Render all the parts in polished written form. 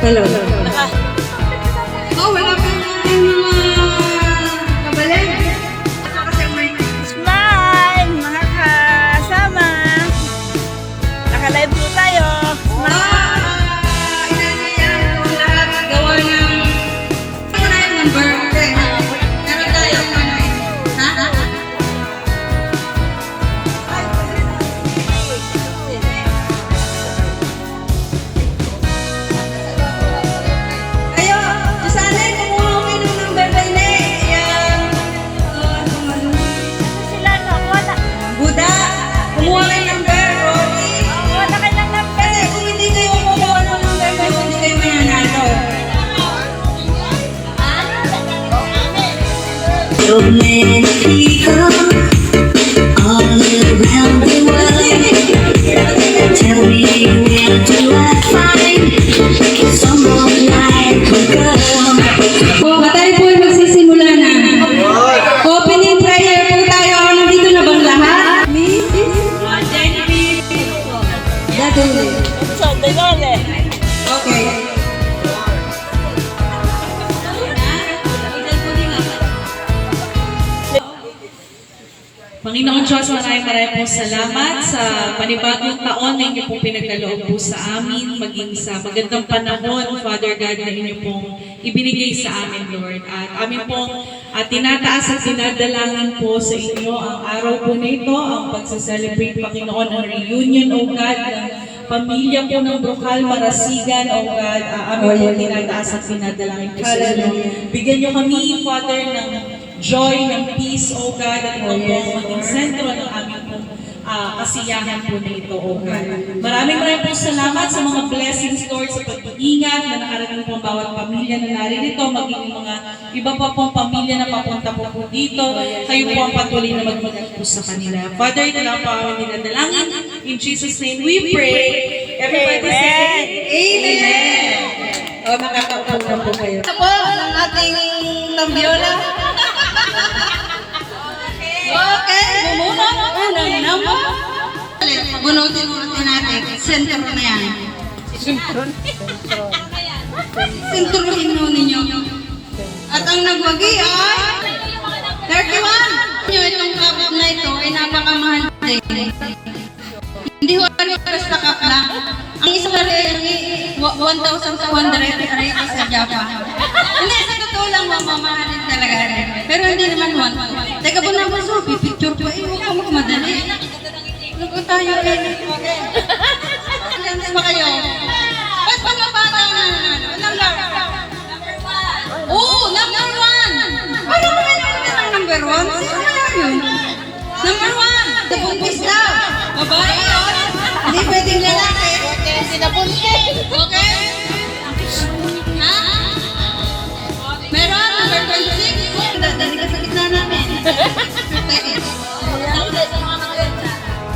Hello. Oh, wala pa natin mga kabalan. Smile, mga kasama. Naka-live po tayo. So many people all around the world. Tell me, where do I find someone like a girl? Tayo po ay magsisimula na. Opening prayer po tayo. Nandito na bang lahat? Okay. Panginoon Diyos, maraming po salamat sa panibagong taon na inyo pong pinagkaloob po sa amin, maging sa magandang panahon, Father God, na inyo pong ibinigay sa amin, Lord. At amin pong tinataas at dinadalangin po sa inyo ang araw po na ito, ang pagsaselebrate, Panginoon, ang reunion, O God, ng pamilya po ng Brokal, Marasigan, O God. Amin po tinataas at dinadalangin po sa inyo. Bigyan nyo kami, Father, ng joy, ng peace, O God, at ito po maging sentro ng aming pong kasiyahan po na ito, O God. Maraming po salamat sa mga blessings, Lord, sa pag-iingat na nakarating po ang bawat pamilya na naririto, maging mga iba pa pong pamilya na papunta po dito. Kayo po ang patuloy na magmagay po sa kanila. Father, ito lang po ang dinadalangin. In Jesus' name we pray. Everybody say, Amen! O, makakaupo na po kayo. Ito po ang ating tambiola. Okay, mumuna unang number. Bunutin mo natin. Sentro na yan. Sentrohin mo ninyo. At ang nagwagi ay 31. Itong cup na ito ay napakamahal din. Hindi ho basta cup lang. Ang isang rin 1,200 aray sa Java. Hindi, sa totoo lang mamahalin talaga rin. Pero hindi naman 1. Teka po na po, so, pipicture po. Huwag ka magmadali. Lugo tayo rin. Okay. Ilan ba kayo? Ba't pa nga bata na? Number? Oo, number 1. Ano ba yung number 1? Sino kaya yun? Number 1. The buntis daw. Babae yun. Hindi pwedeng lalaki. Sinabuntis. Okay? Ha? Meron, number 26. Dadali ka sa gitna namin.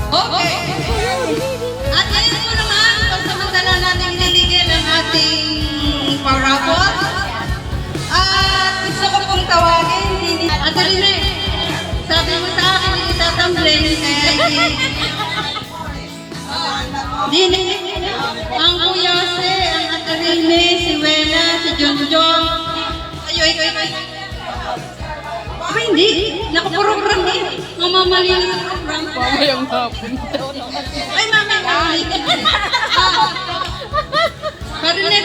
Okay. At ngayon po naman, pagsamantala natin niligil ang ating parapot. At gusto ko pong tawagin. Ate Rene, sabi mo sa akin, itatamblin. Kaya hindi. Ang Kuya Se, ang Ate Rene, si Wena, si Jonjon. Ayoy. Ay, hindi. Nakaprogram eh. Mamamali na sa program. Mamayang hapon. Ay, mamamali. Parne.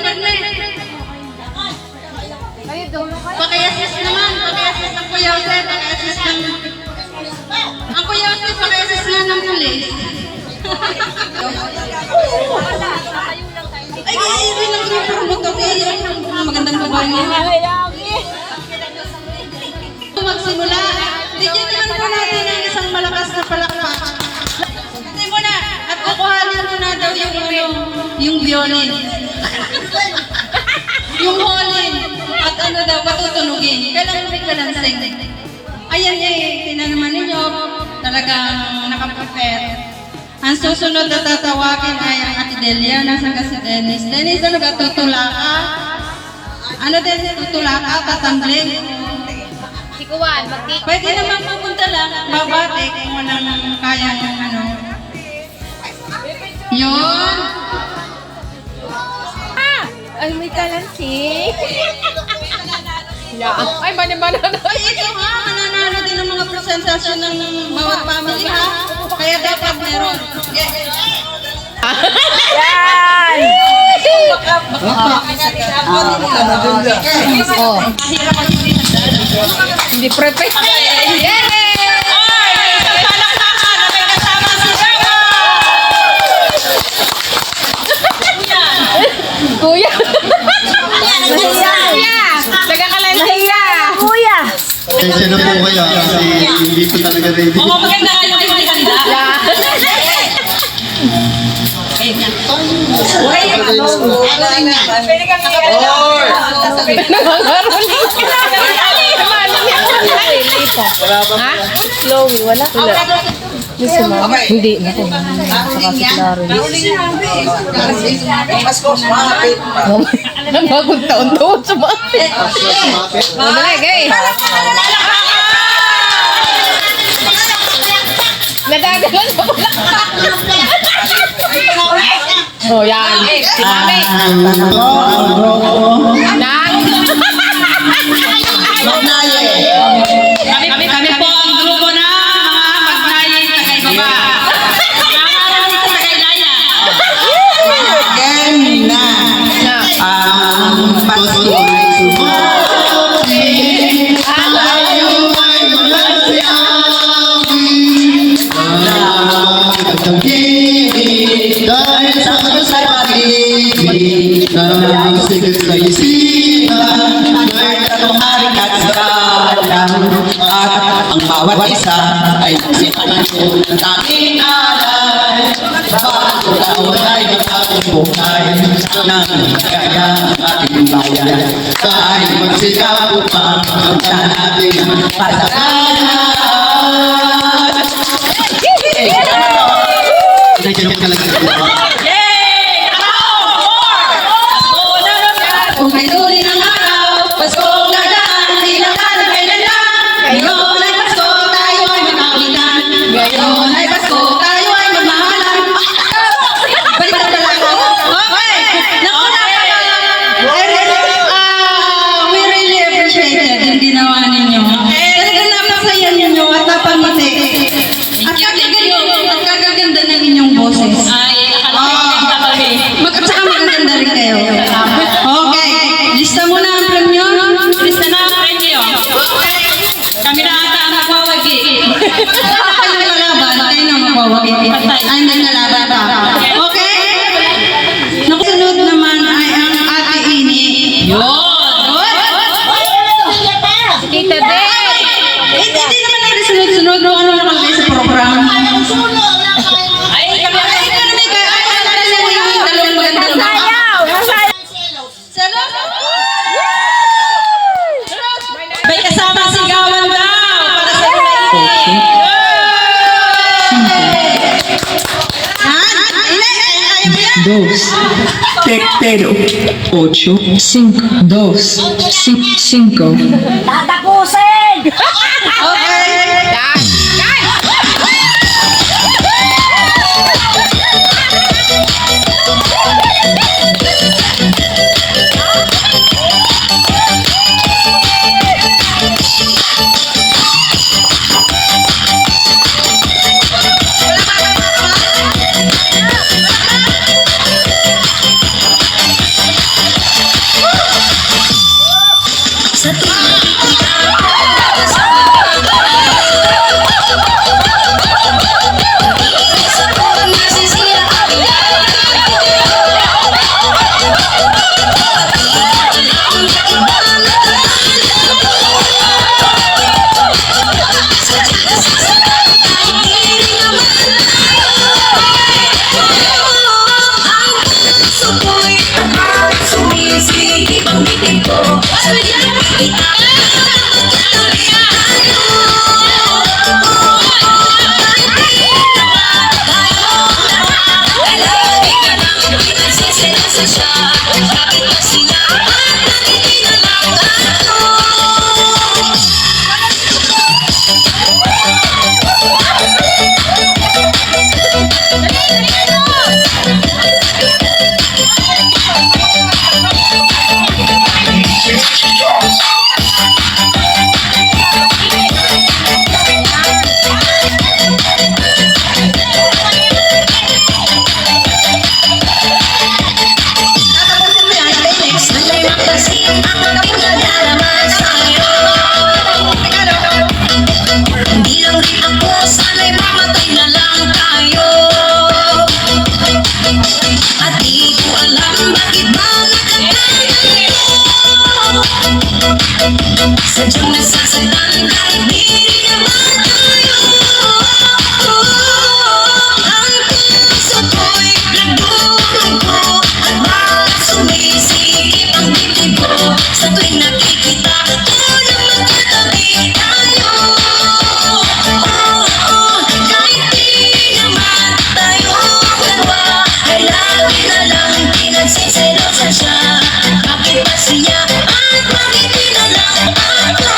Pakiasis naman. Pakiasis ang Kuya Se. Pakiasis ng... Ang Kuya Se, pakiasis nga ng pulis. Ay, kaya yun lang yung promoto. Kaya yun ang magandang babae mo. Magsimula. Bigyan naman po natin ng isang malakas na palakpak. Kasi muna, at kukuhanin mo na daw yung violin. Yung holin. At ano daw, patutunugin. Kailangan may kalansing. Ayan tinan naman ninyo, talagang nakaprepare. Ang susunod na tatawagin ay ang Ate Delia. Nasaan ka si Dennis? Dennis, ano ka? Tutula ka? Ano Dennis? Tutula ka? Tatambling? Sikuan, Pwede naman pupunta lang, babate kung walang kaya ng ano. Yun. Ay, may kalansi. Yeah. Ay, bani-bani. Ay, ito ha, mananalo din ng mga presentasyon ng bawat family ha. Kaya dapat meron. Yan! Oh. Hindi perfect. Yay! Kuya. Kuya. Nagkakalansiya. Kuya. Pasensya na po kaya kasi hindi ko talaga ready. Oo, maganda kayo kayo maganda. Ha? Chloe, wala. Hindi. Bagong taon to. Sumapit. Gay. Nadagalan sa bulak. Oh, yan. Si Mami. Nang. Kami po ang grupo na mga magnayin tagay baba. Nangaral dito tagay laya. Again na ang Pasko ay sumating. Tayo ay magsiyabi. Nagtangkilig dahil sa pag-ibig ng sigit sa isipan. May tatlong hari at saralang at ang bawat isa ay sipanyo ng aking alay. Bago taon ay magkakong buhay ng kaya ating bayan. Kahit magsikap upang magsa natin pasakan. Nandiyan ka lang sa Kung may duli ng araw, Paskong nadaan, di lang tayo kailan lang. Ngayon ay Pasko, tayo ay magkakulitan. Ngayon ay Pasko, tayo ay magmahalan. Balik na lang ako. Okay. Naku na pala. We really appreciated yung ginawa ninyo. Talagang napasaya ninyo at napangiti. At kagaganda ng inyong boses. Ay, nakakaganda kami. At saka magaganda rin kayo. Okay. Lista mo na ang premyo. Lista na ang premyo. Okay. Kami na ata ang magwawagi. Tayo ng kalaban. Tayo na magwawagi. Ay, may kalaban pa. Okay. Nakusunod naman ay ang Ate Ini. Yun. Tita Day. Hindi naman nagsunod-sunod. Ano nakalagay sa program? Ay, kami ang may kaya. Ay, wala na yung dalawang magandang Salud! May kasama sigawan daw para sa Hindi! Dos, tercero, ocho, cinco, dos, cinco. Okay! Yan. At di ko alam bakit ba nakatayo. Sadyang nasasaktan kahit di naman tayo. Ang puso ko'y nagdurugto at bakit sumisikip ang dibdib ko sa tuwing nakikita ko na magkatabi tayo. Kahit di naman tayo dalawa ay lagi na lang pinagsiselosa siya. Bakit ba siya at bakit di na lang ako?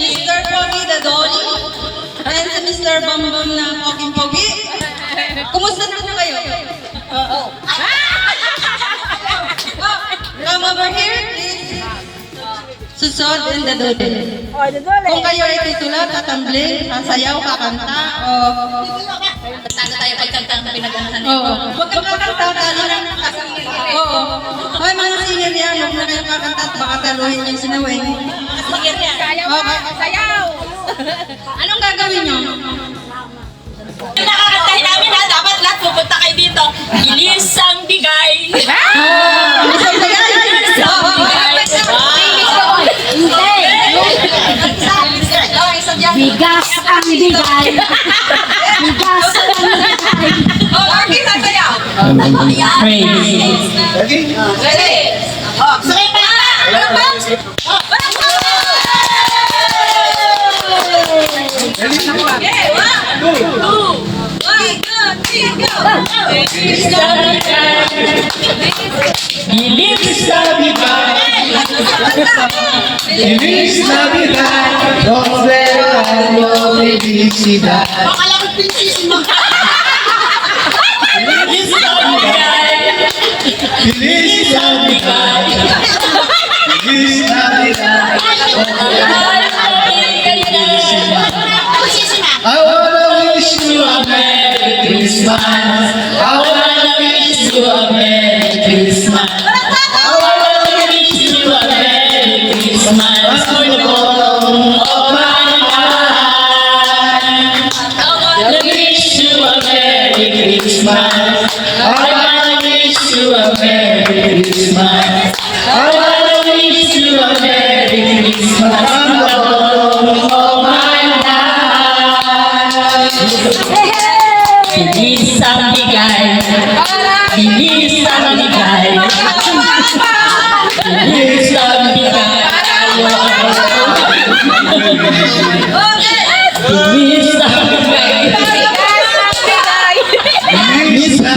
Mr. Pogi the Dolly. Ayan si Mr. Bambam na Pogi-Pogi. Kumusta na po kayo? Come over here, please. Susod and the Dolly. Kung kayo ay titula, tatambling, sasayaw, kakanta, o... Taga tayo pagkanta ng pinaganahan. Oo. Huwag kang kakanta, talo lang. Oo. Hoy, mga singer yan, huwag na kayong kakanta at baka taluhin yung sinawin. Sige yan. Sayaw! Anong gagawin nyo? Yung nakakantahin namin ha, dapat lahat pupunta kayo dito. Bilis ang bigay. Isang sagay! Bigas ang bigay. Bigas ang bigay. Okay, sasayaw. Okay? Ready? Sakay pa! Ano ba? Okay, 1, 2, 1, 2, 3, go! Bilis na bigay, bilis na bigay, konservan yung felicidad. Bilis na bigay, bilis na bigay, bilis na bigay, I wanna wish you a Merry Christmas. I wanna wish you a Merry Christmas. I wanna wish you a Merry Christmas for the bottom of my heart. I wanna wish you a Merry Christmas. I wanna wish you a Merry Christmas. I wanna wish you a Merry Christmas from the bottom of my heart. Bilis ang bigay, bilis ang bigay, bilis ang bigay, bilis ang bigay, bilis ang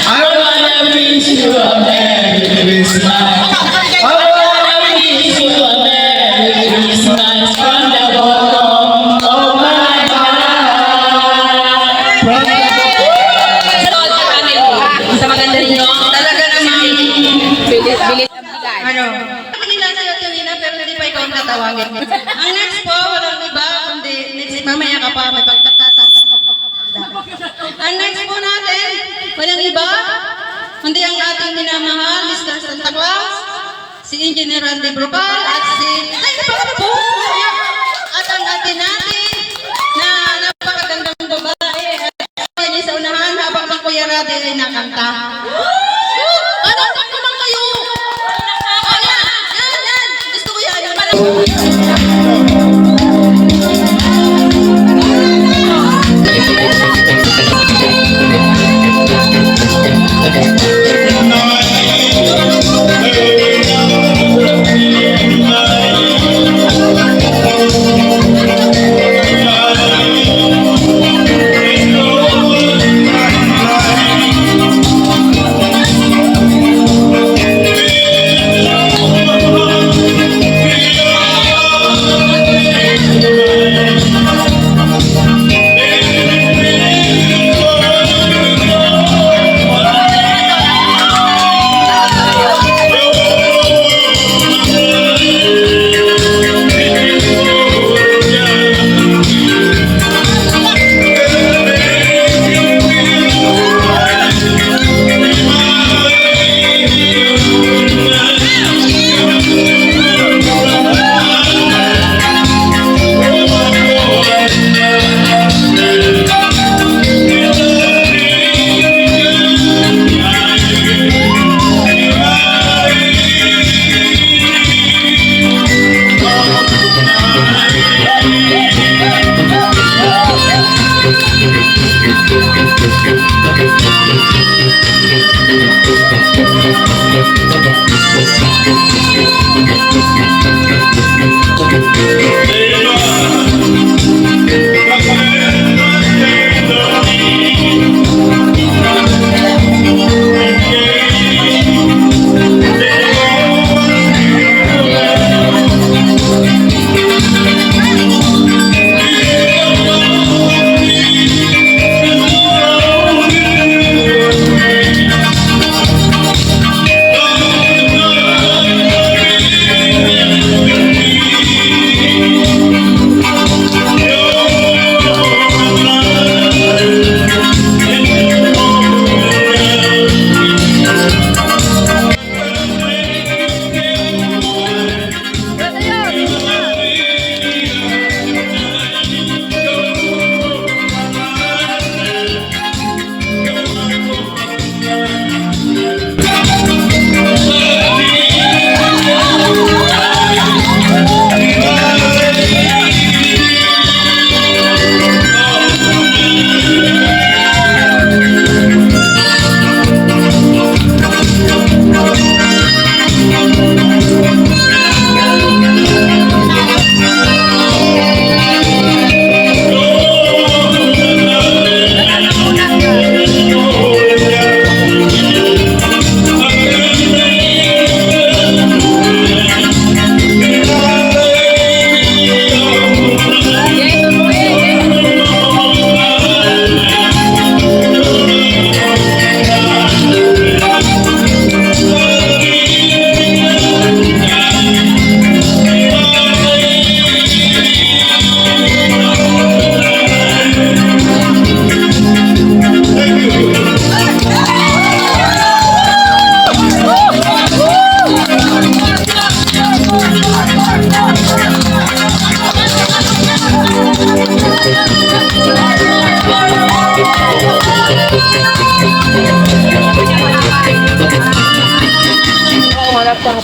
I wanna wish you a Merry Christmas. I wanna wish you a Merry Christmas from the bottom of my heart. From the Sa maganda rin yun. Talaga naman. Bilis ang bigay. Ano? Kanila sa'yo, Tawina, pero hindi pa ikaw ang tatawagin. Ang next po, walang iba, kundi next mamaya ka pa, may pagtatatang. Ang next po natin, walang iba, kundi ang ating minamahal, Mr. Santa Claus, si Engineer Randy Brocal, at si... Ay, napakala po! At ang atin natin, na napakagandang babae, at yan sa unahan, habang ang Kuya Randy ay nakanta. Ano naman kayo? Yan. Gusto ko yan.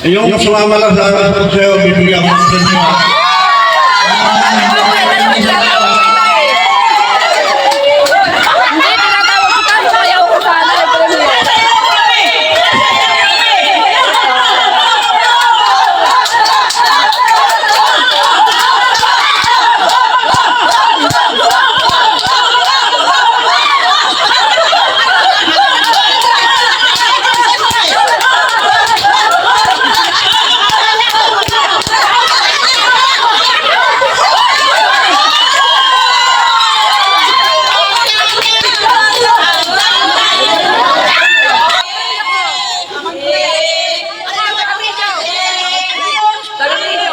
Yung sumama lang sa akin sa'yo, bibigyan ko ng premyo.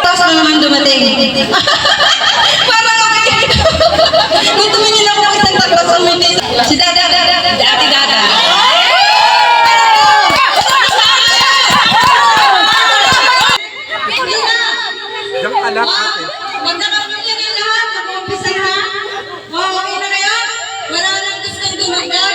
Tapos na naman dumating. Para kung tumingin ako ng isang tapos umindi si Dada, Ate Dada. Magkakaroon na lahat. Mag-umpisa na. Okay na ngayon? Wala nang gustong dumagdag.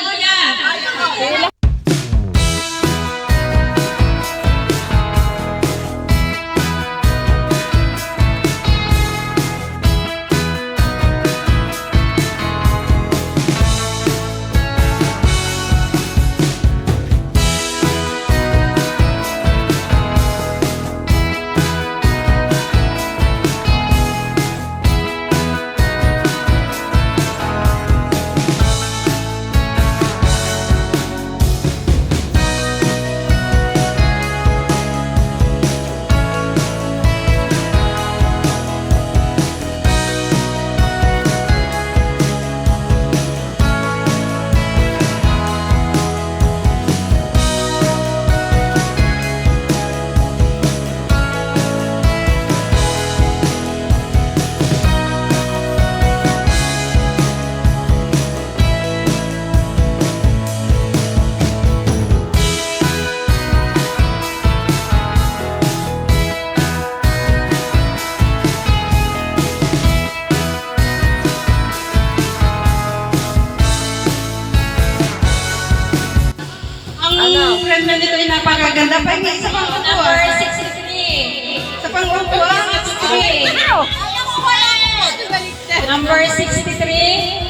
Ang friend na nito ay napakaganda. Pahinga, isa pang upuan. Number 63. Isa pang upuan. 63. Number 63.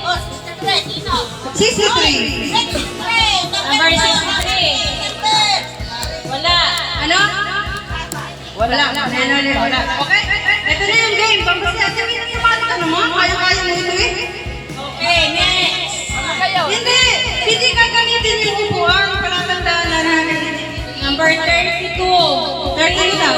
63. Number 63. Wala. Ano? Wala. Wala. Okay? Ito na yung game. Pampasya. Sabihin na sumali ka naman. Kaya-kaya mo ito eh. Okay, next. Hindi. Hindi ka gamitin yung upuan. Palatandaan na natin. Number 32. 32 daw.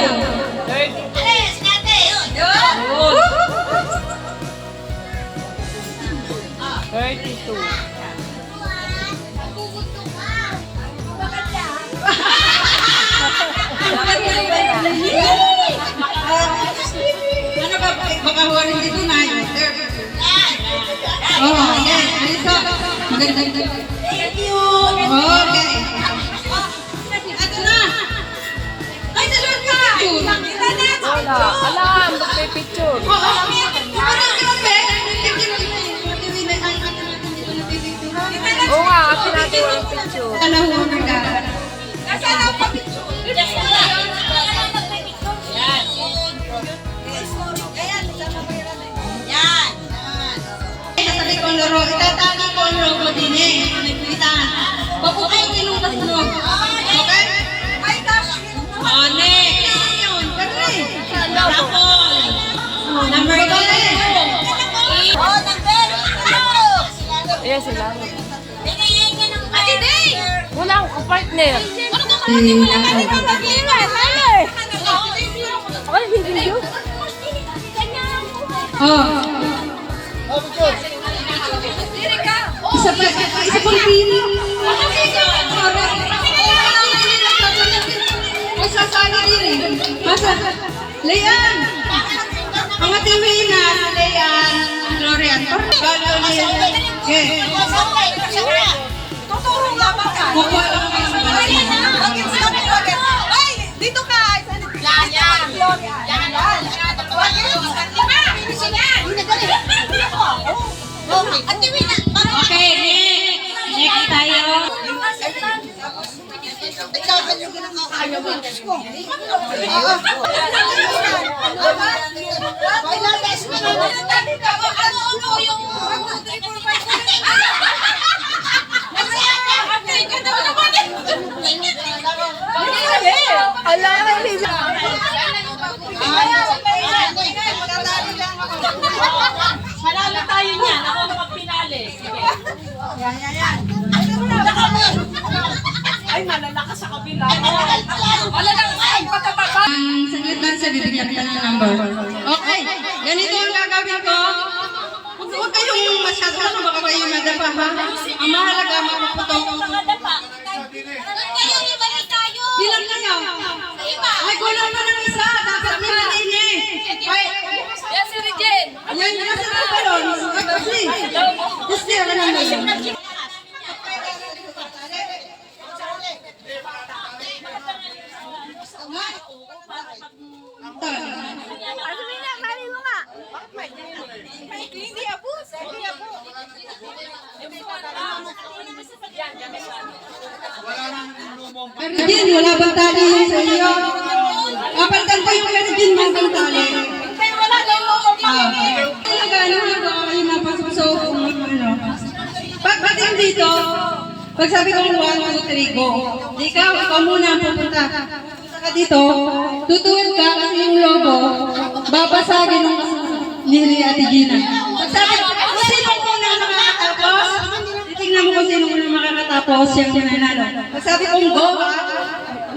Ano ba? Baka huwarin dito na yun. Oh, yes. Alisa. Maganda. Thank you. Okay. Ito na. Ay, salud ka. Alam, magpipicture. Oo. Parang grabe. Oo nga, atin natin walang picture. Kalahuan ka. Nasaan ang picture? Yan. Sasabi ko ang laro. Itatali ko ang logo din eh. Nagpitan. Papupukin yung kasunod. Okay? Oh, next. Yun. Pagray. Rapol. Number 2. Ayan sila. Wala akong kapartner. Ay, hindi yun. Oh. Isa pang pin. Ay, sasali din eh. Masa? Leyan. Ang ating Rina, Leyan, Florian. Okay. Kukuha lang kayo sa Dito ka! Yan! Okay, next tayo. Manalo tayo niyan. Ako makapinali. Sige. Ay, malalakas sa kabila. Malalakas ang pagkataba. Ang saglit lang sa bibigyan ka ng number. Okay, ganito ang gagawin ko. Huwag kayong masyado na baka kayo madapa ha. Ang mahalaga mapuputok. Ilan na nga? Ay, kulang pa ng isa. Dapat may matini. Ay, Yan si Regine. yan na sa balon. Kasi wala na yun. Regine, wala bang tali yun sa iyo? Kapalitan ko yung Regine, may bang tali. Pagdating dito, pag sabi ko 1, 2, 3, go. Ikaw muna ang pupunta. Pupunta ka dito, tutuwid ka kasi yung logo, babasagin ng ni Ate Gina. Pag sabi ko, kung sino muna makakatapos, titignan mo kung sino muna makakatapos, yung sinanalo. Pag sabi kong go,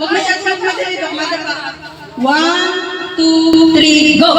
huwag masyadong dito, madapa. 1, 2, 3, go!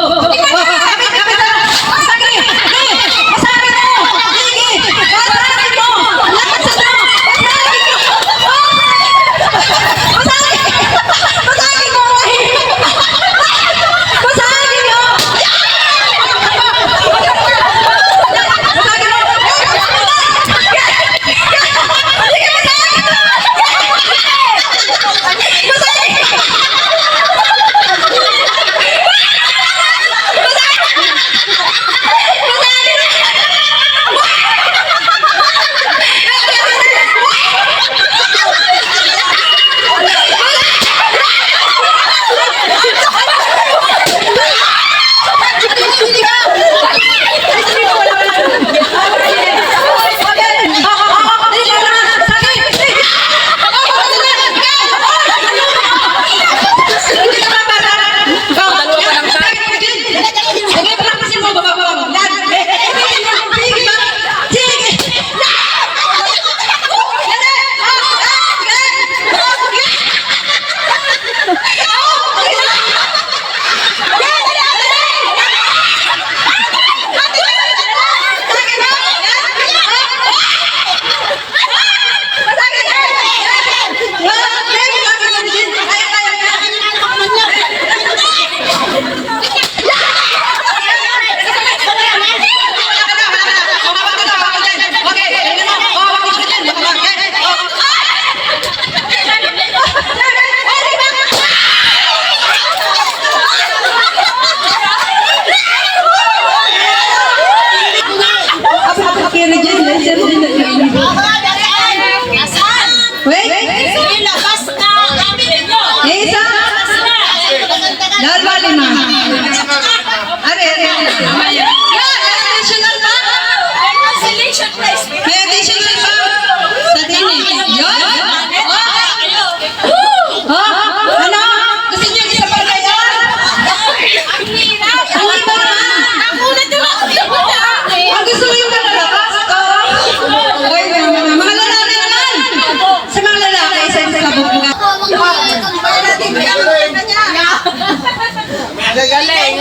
Gagaling.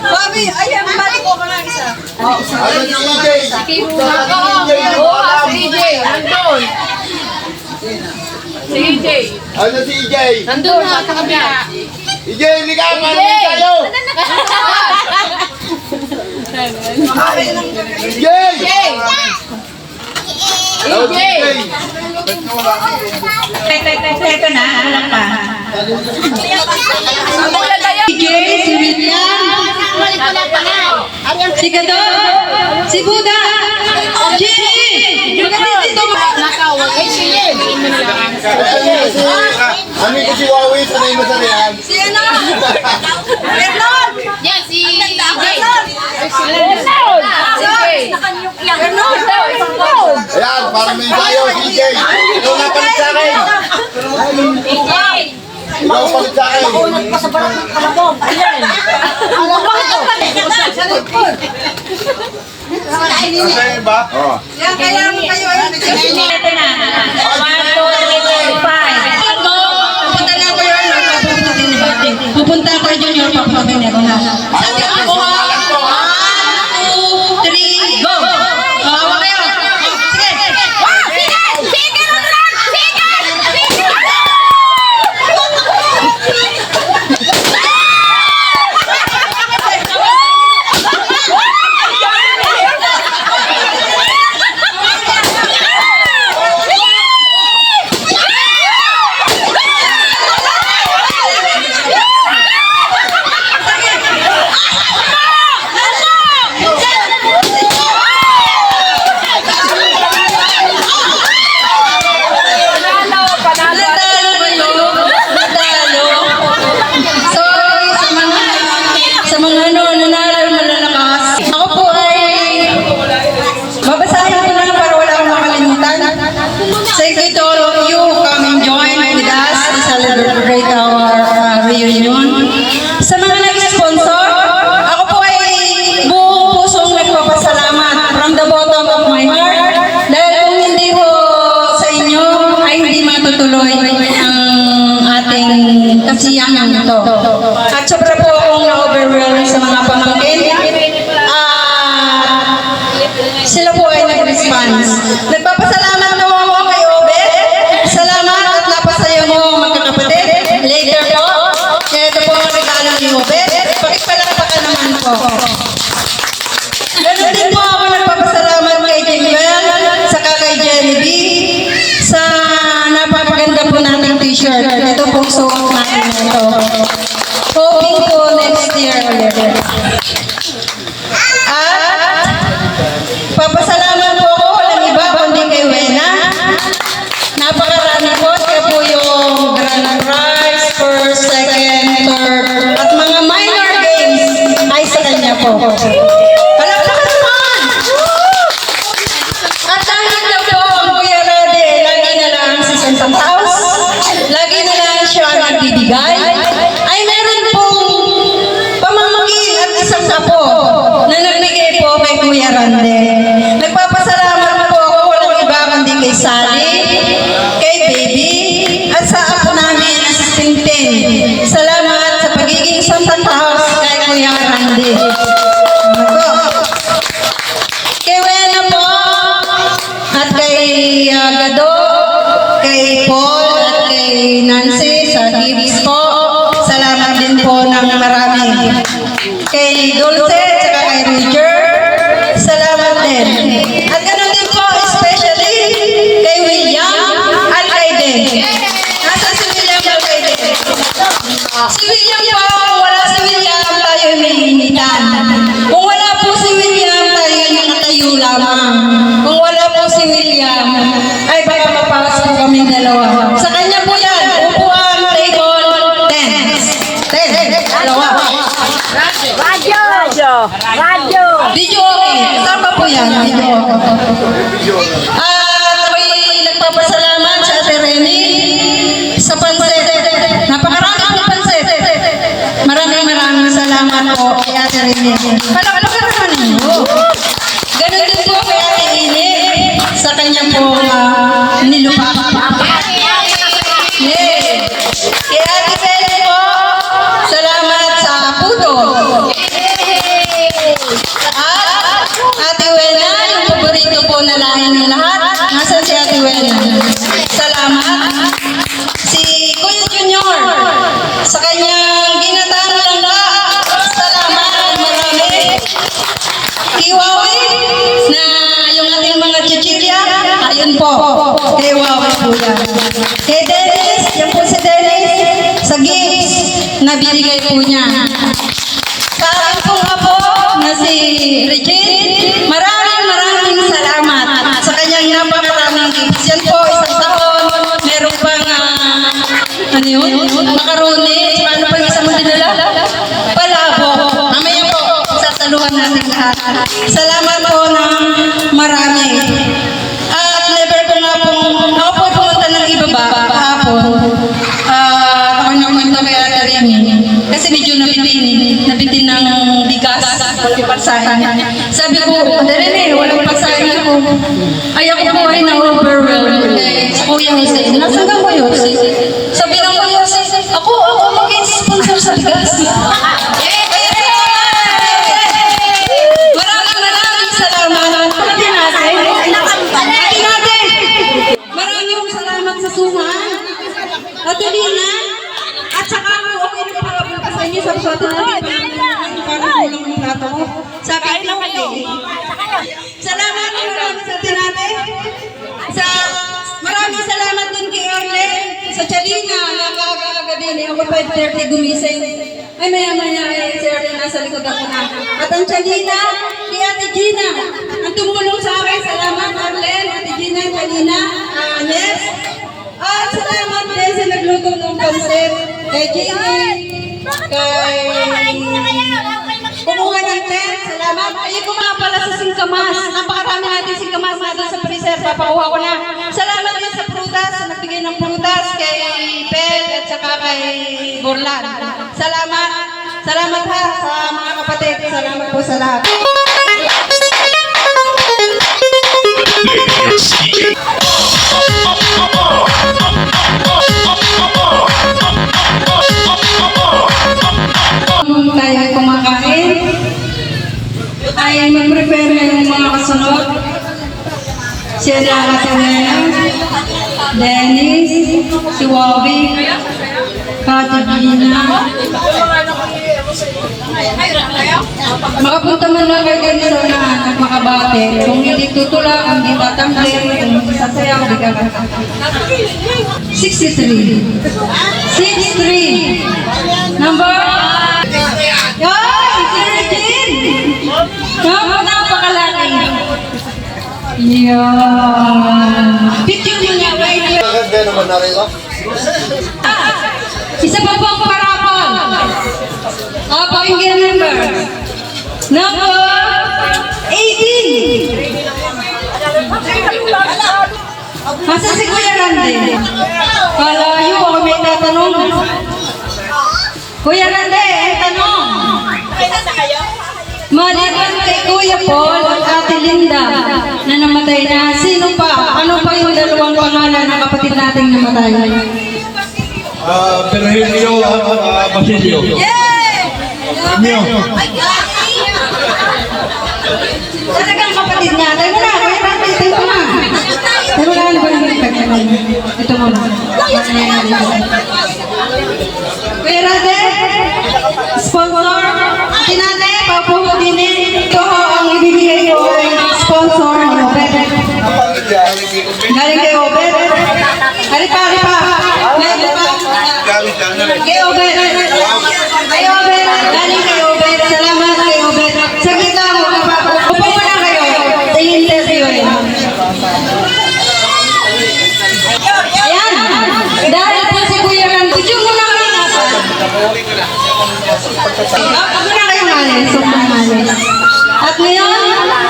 Bobby, ayan, balik ko ka nga isa. Si EJ. Ano si EJ? Nandun na sa kabila. EJ, ligaw ka naman tayo! EJ! EJ! Ito na, alam pa. DJ, si William, si Gado, Si Buda! Jenny! Maganda dito! Ano yung si Wawi? Sanay mo sa riyan? Si ano? Vernon! Yan, si Vernon! Ayan, parang may tayo, DJ. Ikaw na palit sa akin. Ikaw palit sa akin. Sa'yo ba? Oo. Yan, kaya mo kayo ay Ito na. 1, 2, 3, 4, 5. Pupunta na ko yun, papupunta ni Bate. Pupunta ko yun, Junior, papupunta niya ko na. Sabi ako, 1, 2, 3, go! Hawa kayo. Sige. Natalo ba yun? Natalo. Sorry sa mga nanalo malalakas. Ako po ay babasahin ko na para wala akong makalimutan. Thank you to all of you who come and join with us to celebrate our reunion. Sa mga nag-sponsor, ako po ay buong pusong nagpapasalamat from the bottom of my heart. Dahil kung hindi po sa inyo, ay hindi matutuloy ang ating kasiyahan ito. At sobra po akong na-overwhelmed sa mga pamangkin. Sila po ay nag-response. Nagpapasalamat po ako kay Obed. Salamat at napasaya mo magkakapatid. Later po, kaya ito po ang regalo ni Obed. Pakipalakpakan naman po. Ganun din po ako nagpapasalamat kay Jimwell, saka kay Jenny B, sa napakaganda po nating t-shirt. Ito pong suot natin ito. Hoping po next year ulit. At papasalamat po ako walang iba kundi kay Wena. Napakarami po. Siya po yung grand prize, first, second, third, at mga minor games ay sa kanya po. Palakpakan naman! At dahil na po ang Kuya Rade, lagi na lang si Santa Claus, lagi na lang siya nagbibigay, ay meron pong pamamagin at isang apo na nagbigay po kay Kuya Rande. Nagpapasalamat po ako walang iba kundi kay Sally, kay Baby, at sa apo namin na si Tintin. Salamat sa pagiging Santa Claus kay Kuya Rande. Kay Wena po, at kay Gado, kay Paul, at kay Nancy sa gifts po. Salamat din po ng marami. Kay Dulce, at kay Roger, salamat din. At ganoon din po, especially kay William at kay Den. Nasa si William at kay Den. Si William po, kung wala si William, tayo hinihingitan. Kung wala po si William, tayo nakatayo lamang. Kung wala po si William, ay baka mapawas po kaming dalawa. Sa kanya po yan, upuan, table, 10. Dalawa. Video okay. Tama po yan. Video okay. Ako'y nagpapasalamat sa Ate Rene sa pansit. Napakarami ang pansit. Maraming salamat po kay Ate Rene. Palakpakan naman ninyo. Ganun din po kay Ate Ine sa kanya po nilupak. Yeah. Kay Ate Belle po, salamat sa puto. At Ate Wena, yung paborito po na lahi ng lahat. Nasaan si Ate Wena? Salamat. Si Kuya Junior, sa kanyang ginatang langka. Salamat, marami. Kiwawi, na yung ating mga chichilya, ayun po. Kiwawi po yan. Kay Dennis, yan po si Dennis, sa gifts na binigay po niya. Sa akin pong apo na si Regine, marami nating lahat. Salamat po ng marami. At never ko nga pong, ako po pumunta ng ibaba kahapon. Ako naman ito kay Ate Remy. Kasi medyo nabitin ng bigas, yung pasahin. Sabi ko, Ate Remy, walang pasahin ako. Ay ako po ay na-overwhelmed. Sa Kuya Jose, nasaan ka Kuya Jose? Sabi ng Kuya Jose, ako mag-sponsor sa bigas. Maraming salamat. Pati natin. Maraming salamat sa suman. Ate Lina. At saka ako, okay na parabol ka sa inyo. Sabi ko, Ate Lina, parang kulang yung plato mo. Sabi ko, okay. Salamat sa Ate Nate. Maraming salamat din kay Arlen. Sa Chalina, nakakaaga din. Ako 5:30 gumising. Ay, maya-maya si Arlen nasa likod ako na. At ang Chalina, kay Ate Gina. Ang tumulong sa akin. Salamat Arlen, Ate Gina, Chalina, Nes. At salamat din sa nagluto ng pansit. Kay Jenny, kay kumuha ng tent. Salamat. Ay, kumuha pala sa singkamas. Napakarami natin singkamas na doon sa freezer. Papakuha ko na. Salamat din sa prutas, sa nagbigay ng prutas kay Pel at saka kay Borlan. Salamat. Salamat ha sa mga kapatid. Salamat po sa lahat. Tayo ay kumakain. Ay mag-prepare na yung mga kasunod. Siya na Ate Nena, Dennis, si Wabi, Kati Gina. Makapunta man lang kayo ganyan sa unahan at makabate. Kung hindi tutulak, kung hindi tatamli, kung hindi sasayaw, hindi ka 63. 63. Number? Yoy! Sergin! Napakalaki. Yan. Picture mo niya, wait. Maganda naman na rin ako. Isa pa po ang parapol. Pakinggan number. Number 18. Masa si Kuya Rande? Kalayo, ako may tatanong. Kuya Rande, ang tanong. Maliban kay Kuya Paul at Ate Linda na namatay na, sino pa? Ano pa yung dalawang pangalan ng kapatid nating namatay? Virgilio at Basilio. Mio. Talagang kapatid niya. Tayo mo na, Kuya Rande, tayo mo na. Tayo mo na, ano ba yung pagkakas? Ito mo na. Kuya Rande, sponsor, Tinate, Papu Dinin, ito ho ang ibibigay ko ay sponsor ni Obed. Galing kay Obed. Haripa. Kay Obed. Kay Obed. Galing kay Obed. Salamat kay Obed. Saglit lang mo. Upo mo na kayo. Sa interview eh. Ayan. Dahil po si Kuya Ran, video mo na kayo nasa. Ako na kayong alis. At ngayon,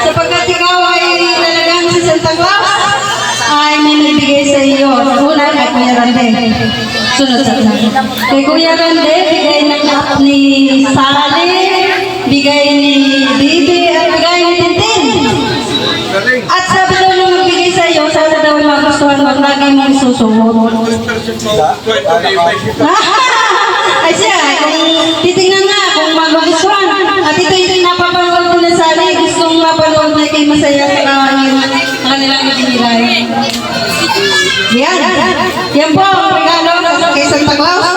sapagkat ikaw ay talagang si Santa Claus, ay may nabigay sa iyo. Una kay Kuya Rande. Sunod. Kay Kuya Rande, bigay ng app ni Sally, bigay ni Bibi, at bigay ni Tintin. At sabi daw nung magbigay sa iyo, sana daw magustuhan mo, lagi mong isusunod. Ay siya, kung titingnan nga kung magugustuhan. At ito'y napapanood ko na Sally, gustong mapanood na kay masaya sa kanilang ibinigay. Yan po ang regalo kay Santa Claus.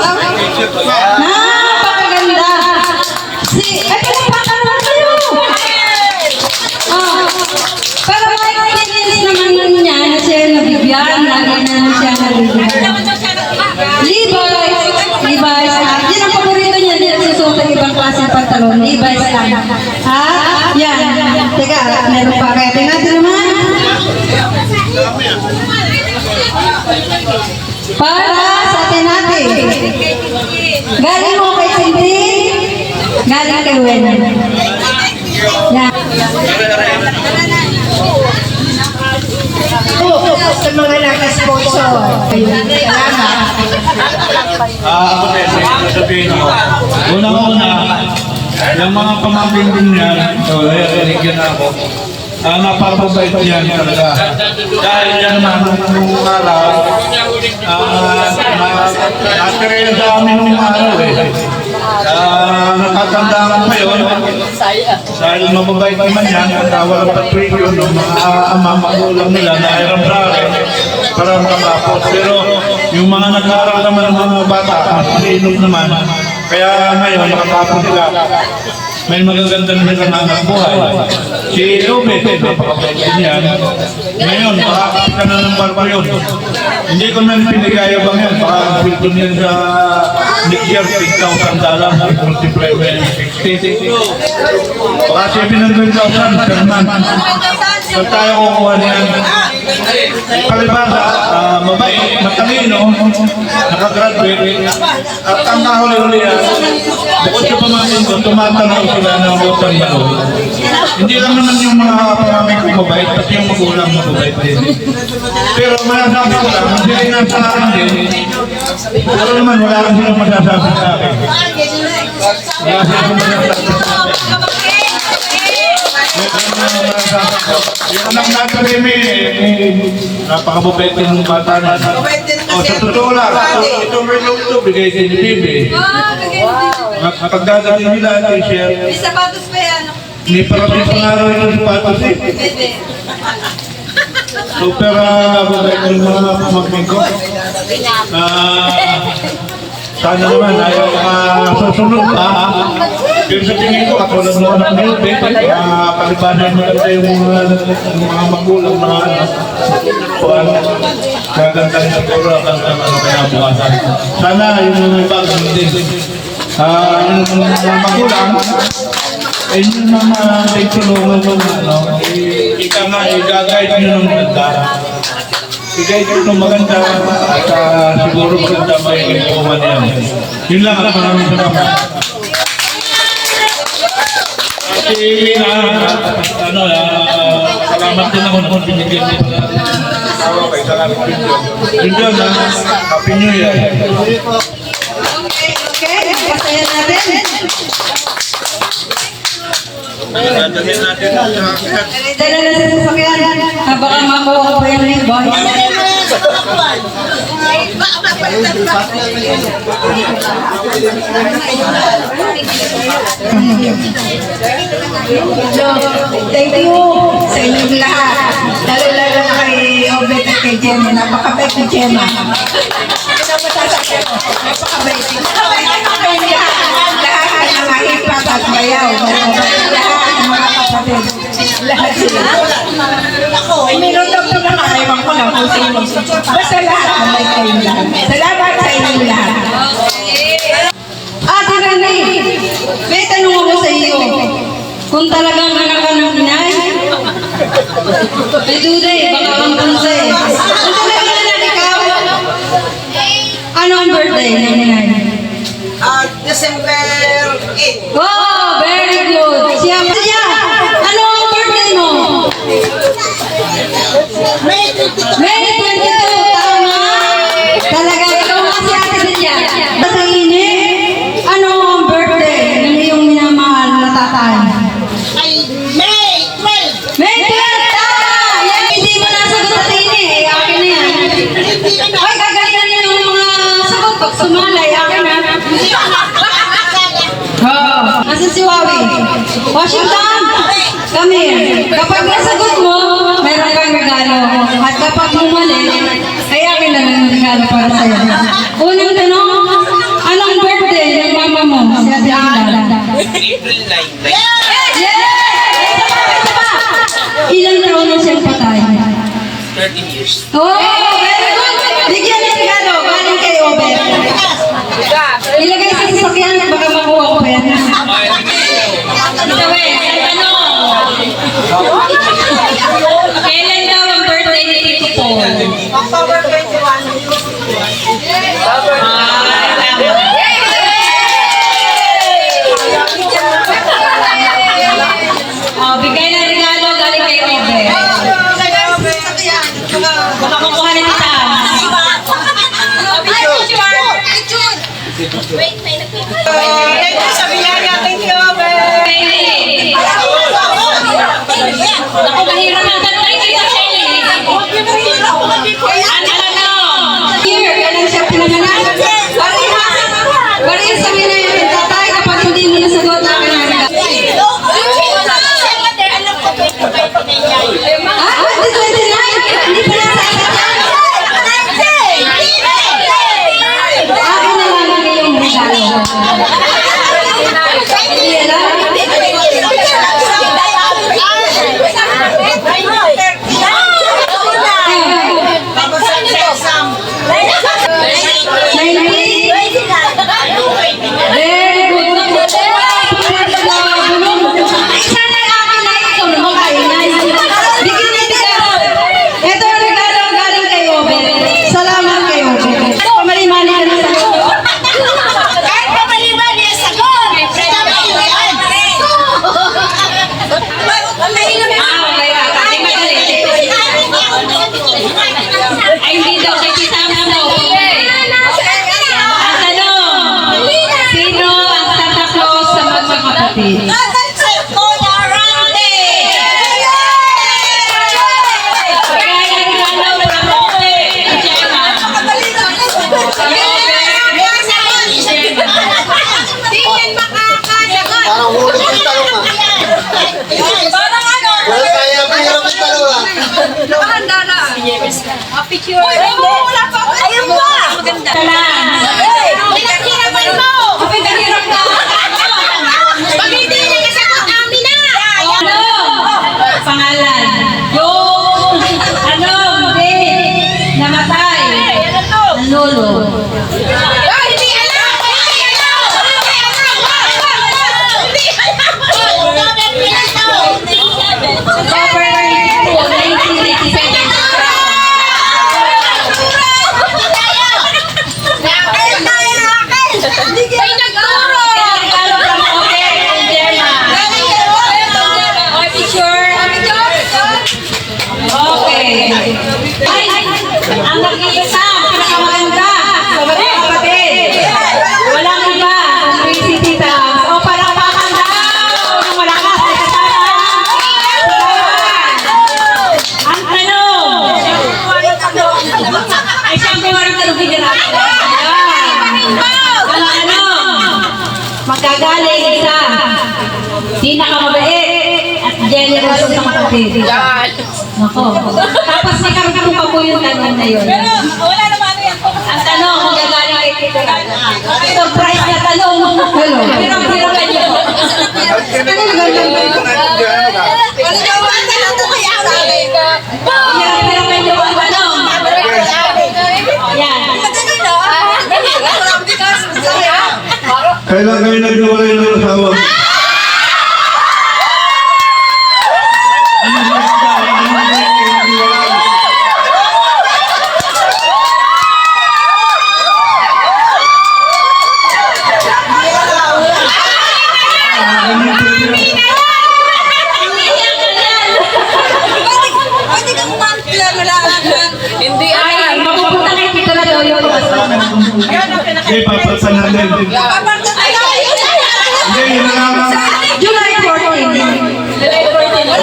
Napakaganda. Ay, pinapakaroon kayo. Pero may experience naman niya na siya nabibigyan, lagi na siya nabibigyan. Levi's. Yan ang paborito niya, hindi nagsusuot ng ibang klase ng pantalon. Levi's lang. Yan. Teka, meron pa. Kaya tingnan naman. Para sa atin natin. Galing mo kay Cindy, galing kay Wen. Yan. Sa mga nakasponsor. Salamat. Ako din, sabihin ko. Unang-una, yung mga pamangkin din niya, nagigyan ako. Napakabait yan talaga. Dahil yan naman nung araw, natira sa amin nung araw eh. Nakatandaan pa yun. Dahil mababait naman yan, walang patrigyo ng mga magulang nila na ilang brake para makapos. Pero yung mga nag-aaral naman ng mga bata, mas malinog naman. Kaya ngayon, nakatapos sila. May magaganda na anak buhay. Si Lube, napakabait yan. Ngayon, makakapit ka na ng barko yun. Hindi ko man pinagayabang yan. Baka bilton yan sa next year, 6,000 dollars. Multiply mo yan, 60. Baka 700,000 per month. So tayo kukuha niyan. Palibasa, mabait, matalino, nakagraduate, at ang kahuli-huli yan, bukod sa pamangkin ko, tumatanong sila ng utang na loob. Hindi lang naman yung mga pamangkin ko mabait, pati yung magulang mabait din. Pero masasabi ko lang, hindi rin nasa akin din. Pero naman, wala rin silang masasabi sa akin. Wala silang masasabi sa akin. Yung anak natin Remy, napakababait ng bata na. Sa totoo lang, itong relong ito, bigay din ni Bibi. Pagdadating nila, i-share. May sapatos pa yan. May parating pangaraw yung sapatos eh. Pwede. Super mababait ng mga pamangkin ko. Sana naman ayaw susunod pa. Pero sa tingin ko, ako lang naman ang nilbe. Palibanan maganda yung mga magulang na gaganda rin siguro ang kaya bukasan. Sana yung mga iba din. Yung mga magulang, ay yung mga tulungan mo ika nga, i-guide nyo ng maganda. I-guide nyo ng maganda at siguro maganda may ipuman yan. Yun lang at maraming salamat. Kasi salamat din ako na binigyan din na kay salamat din yun. Yun yun na, Happy New Year. Okay, pasaya natin. Dadalhin natin ang Dala na sa sasakyan. Baka makuha ko pa yan ng boys. Thank you sa inyong lahat. Lalo-lalo na kay Obet at kay Gemma. Napakabait ni Gemma. Napakabait. Lahat ng mga hipat at bayaw. Lahat ng mga kapatid. Lahat sila. Meron daw ito na ewan ko lang kung sino. Basta lahat ang may kayong lahat. Salamat sa inyong lahat. Ate Rene, may tanong ako sa iyo. Kung talagang anak ka ng inay, may duday, baka kang punsay. Kung talagang anak ikaw, ano ang birthday ng inay? December 8. Oh, very good. Siya, ano ang birthday mo? May 22, tama. Talaga, ikaw nga si Ate Delia. Sa ini, ano ang birthday ng iyong minamahal na tatay? May 12, tama! Yan, hindi mo nasagot sa ini. Akin na yan. Ay, gagalingan niyo yung mga sagot. Pag sumalay, akin na. Nasaan si Wawi? Washington! Come here. Kapag nasagot mo, meron kang regalo. At kapag bumalik, ay akin na ng regalo para sa'yo. Unang tanong, anong birthday ng mama mo? Si Ate Angela. April 9. Yes! Isa pa! Ilang taon na siyang patay? 13 years. Oh, very good! Bigyan ng regalo, galing kay Obet. Ilagay sa sasakyan at baka makuha ko pa yan. Kailan daw ang birthday ni Tito Paul? October 21. Bigay ng regalo galing kay Obe. Baka kukuha ni Tita. Wait, may Thank you sa biyaya. Thank you, Obe. Ako, mahirap na tatay kita, Shelly. Ano? Here, ganun siya pinangalan. Bariya sa mina yung tatay kapag hindi mo nasagot na pinangalan. Ah, 29? Hindi pa nasagot yan. Akin na lang ang iyong regalo. Hindi alam. Ay, hindi daw kay Tita Amanda. Ang tanong, sino ang Santa Claus sa magkakapatid? Parang huli yung talong ah. Wala kaya mahirap yung talong ah. Ayun pa! Pinaghirapan mo! Pinahirap na. Pag hindi niya kasagot namin na! Ano? Pangalan. Yung, hindi, namatay. Ang lolo. Hindi alam! Hindi alam! October 22, 1987. Ay, nagturo! Okay. Ay, ang nag-iisa, pinakamaganda sa mga kapatid. Walang iba, si Tita. O, palakpakan daw ng malakas. Ang tanong. Ay, siyempre walang tanong hinirapan. Ang ano, magagaling isa. Pinakamabait at generous sa kapatid. Nako. Tapos may karugtong pa po yung tanong na yun. Wala naman ano yan. Ang tanong, magagaling kay Tita Rana. Surprise na tanong. Hello. Hirap ka nyo. Hirap ka nyo ang tanong. Yan. Kailan kayo nagluwalay ng asawa? Hindi ay, mapupunta kay Tito na daw yung Hindi, papasan natin. Hindi, yun na nga. July 14.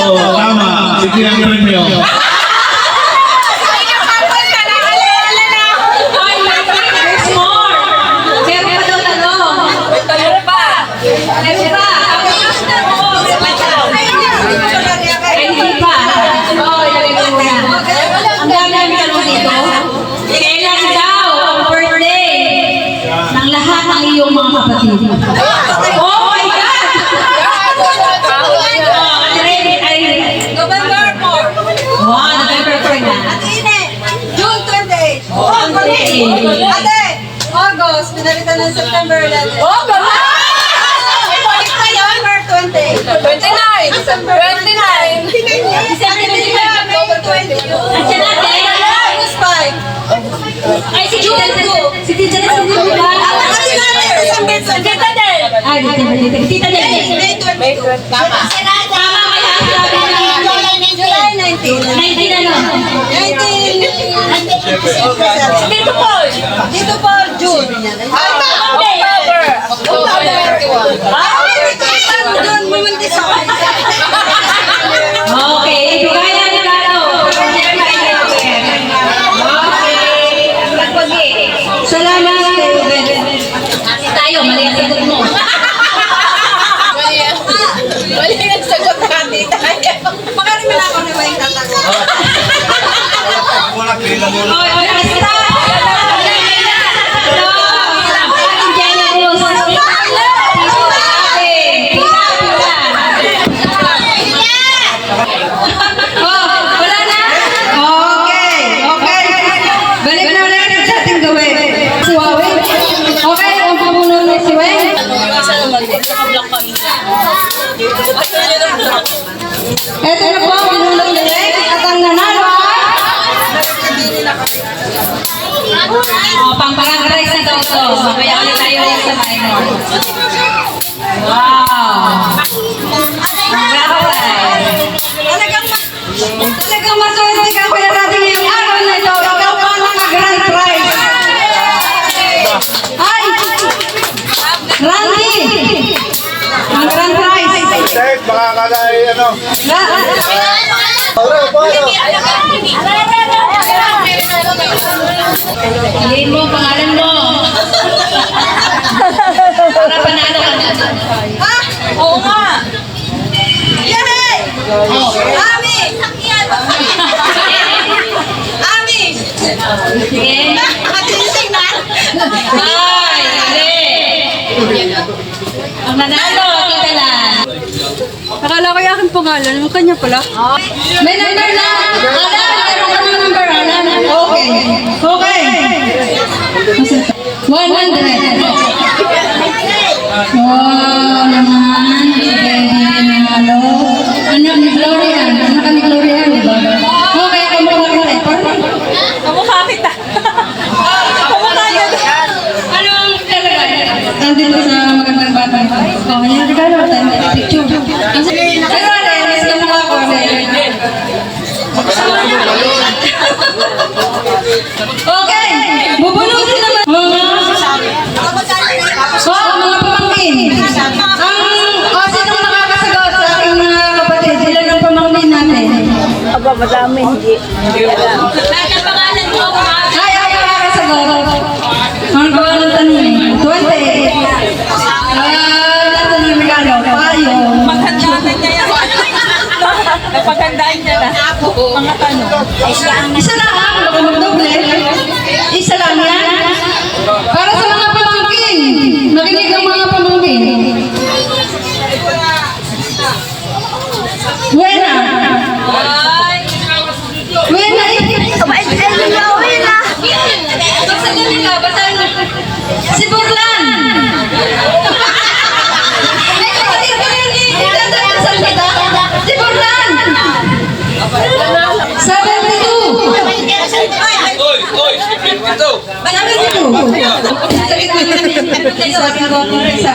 Oo, tama. Sige ang premyo. Ay, there's more. Meron pa daw tanong. Meron pa. Ay, hindi pa. Oo, ilagay ko muna. Ang dami namin tanong dito. Kailan daw ang birthday ng lahat ng iyong mga kapatid? Oh my God! November 4. Wow, November 4 na. June 28. Ate, August. Pinalitan ng September 11. Oh, gama! Balik na yun. November 20. 29! December 29! December 25. October 20. Andiyan natin. August 5. Ay, si Tita Si Tita Nel, hindi mo ba? December 20. Ay, Tita Nel. May 22. Tama. Tama kaya Dito Paul! Dito po, June. October 21. Okay, ito kaya ni Lalo. Okay. Salamat kayo, Ben. Kasi tayo, mali ang sagot mo. Mali ang sagot natin tayo. Baka naman ako na ba yung tatago? Wala, pila mo. Okay, basta. Wala na? Okay, okay. Balik na ulit sa ating gawin. Si Wawin. Okay, ang pamuno ni si Weng. Ito na po ang pinulong ni Weng. At ang nanalo pang-parang-rice na daw ito. Mamaya ulit tayo ulit sa minor. Wow! Congratulations! Talagang maswerte ka pala natin ngayong araw na ito. Ikaw pa ang grand prize. Ay! Randy! Ang grand prize. Dahil baka kalay, ano. Sabihin mo, pangalan mo. Para panalo ka na. Oo nga. Yay! Ami! Ami! Sige. Matinising na! Ay, hindi. Ang nanalo, kita lang. Akala ko yung aking pangalan. Ang kanya pala. May number na. Alan, meron ka ng number, Alan. Okay. Okay. 100. Wow, naman. Hindi nanalo. Anak ni Gloria. Anak ni Gloria, di ba? Okay, kamukha ko rin. Kamukha kita. Kamukha kita. Anong talaga? Nandito sa magandang bata. Oh, yung regalo tayo, may picture. Pero miss na mukha ko. Okay, bubunutin naman. Mga pamangkin. Sinong nakakasagot sa aking mga kapatid? Ilan ang pamangkin natin? Lahat ng pangalan mo, Ay, ako nakakasagot. Ang gawa ng tanong. 20. Nasa ng regalo. Payo. maghandaan niya yan. Napaghandaan niya na. Mga tanong. Isa lang, baka magdoble. Isa lang yan. Para sa mga pamangkin. Makinig ang mga pamangkin. Buena. Buena. Buena. Basahin ka, basahin ka. Si Burlan. May kapatid ko yun eh. Ganda ng salita. Si Burlan. 72. Oy, ito. Sakit mo na. Sabi ko ako isa.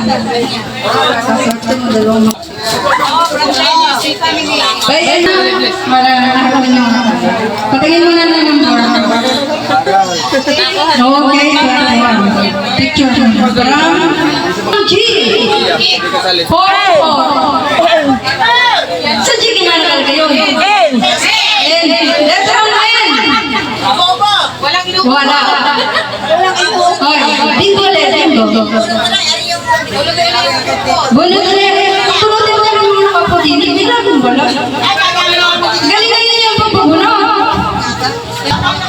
Sasakto mo dalawang. Bay, wala na ako niyo. Patingin mo na ng number. Okay, picture. G. 4. Sa G kinalakal kayo. N. Let's round N. Wala. Hoy, bingo ulit, bingo. Bunot ulit. Turutin mo ng mga kapatid. Hindi lang kung wala. Galing-galing niyo yung pagpupuno.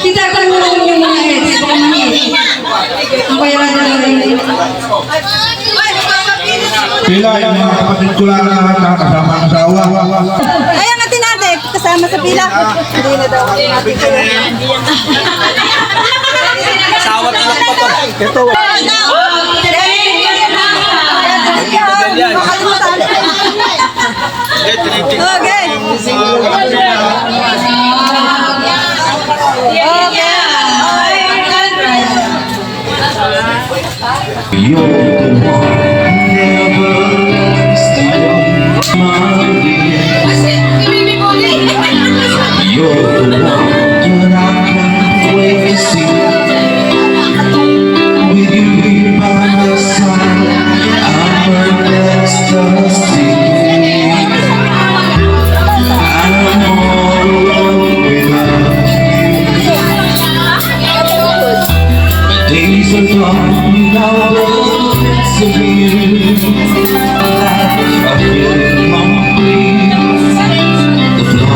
Kita ka mo lang yung mga heads. Ang bayaran na rin. Pila yung mga kapatid ko lang na kasama ang asawa. Ayan natin natin. Kasama sa pila. Hindi na daw. Asawa na lang pa to. Ito. Okay. You're the one, never stop my dear. You're the one.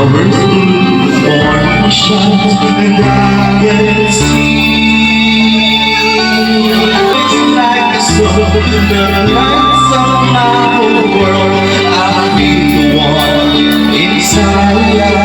flowers bloom, morning shines, and I can see. It's like the sun that lights up my whole world. I feel the warmth inside.